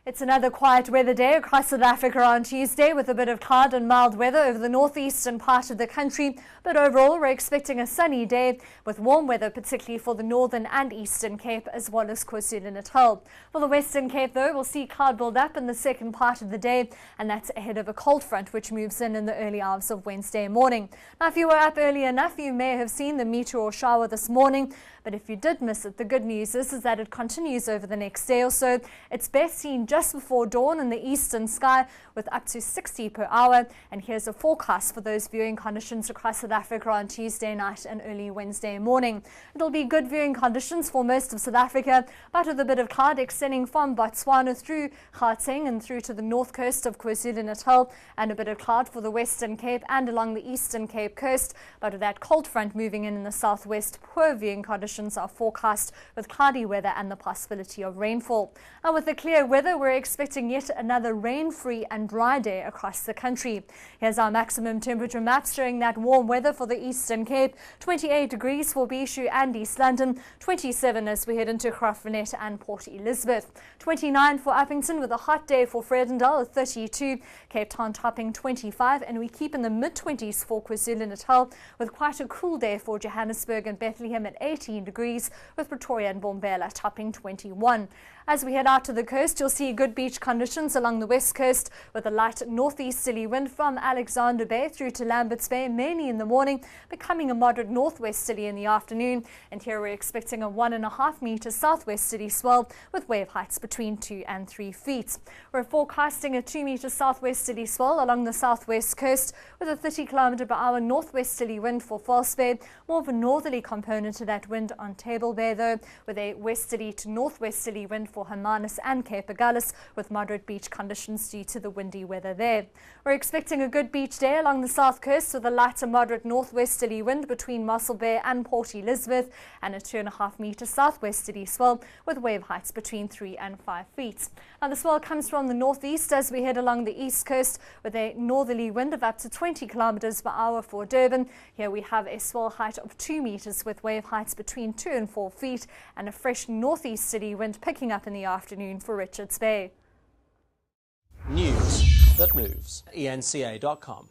It's another quiet weather day across South Africa on Tuesday with a bit of cloud and mild weather over the northeastern part of the country. But overall, we're expecting a sunny day with warm weather, particularly for the northern and eastern Cape as well as KwaZulu-Natal. For the Western Cape, though, we'll see cloud build up in the second part of the day, and that's ahead of a cold front which moves in the early hours of Wednesday morning. Now, if you were up early enough, you may have seen the meteor shower this morning. But if you did miss it, the good news is that it continues over the next day or so. It's best seen just before dawn in the eastern sky with up to 60 per hour. And here's a forecast for those viewing conditions across South Africa on Tuesday night and early Wednesday morning. It'll be good viewing conditions for most of South Africa, but with a bit of cloud extending from Botswana through Gauteng and through to the north coast of KwaZulu-Natal, and a bit of cloud for the Western Cape and along the Eastern Cape coast. But with that cold front moving in the southwest, poor viewing conditions are forecast with cloudy weather and the possibility of rainfall. And with the clear weather, we're expecting yet another rain-free and dry day across the country. Here's our maximum temperature map showing that warm weather for the Eastern Cape, 28 degrees for Bishu and East London, 27 as we head into Graaff-Reinet and Port Elizabeth, 29 for Uppington with a hot day for Vredendal, 32, Cape Town topping 25, and we keep in the mid-20s for KwaZulu-Natal with quite a cool day for Johannesburg and Bethlehem at 18 degrees, with Pretoria and Bombela topping 21. As we head out to the coast, you'll see good beach conditions along the west coast with a light northeasterly wind from Alexander Bay through to Lambert's Bay, mainly in the morning, becoming a moderate northwesterly in the afternoon. And here we're expecting a 1.5 meter southwesterly swell with wave heights between 2 and 3 feet. We're forecasting a 2 meter southwesterly swell along the southwest coast with a 30 km per hour northwesterly wind for False Bay. More of a northerly component to that wind on Table Bay, though, with a westerly to northwesterly wind for Hermanus and Cape Agulhas, with moderate beach conditions due to the windy weather there. We're expecting a good beach day along the south coast with a light to moderate northwesterly wind between Mossel Bay and Port Elizabeth, and a 2.5 meter southwesterly swell with wave heights between 3 and 5 feet. Now, the swell comes from the northeast as we head along the east coast with a northerly wind of up to 20 kilometers per hour for Durban. Here we have a swell height of 2 meters with wave heights between 2 and 4 feet, and a fresh northeasterly wind picking up in the afternoon for Richards Bay. News that moves. eNCA.com.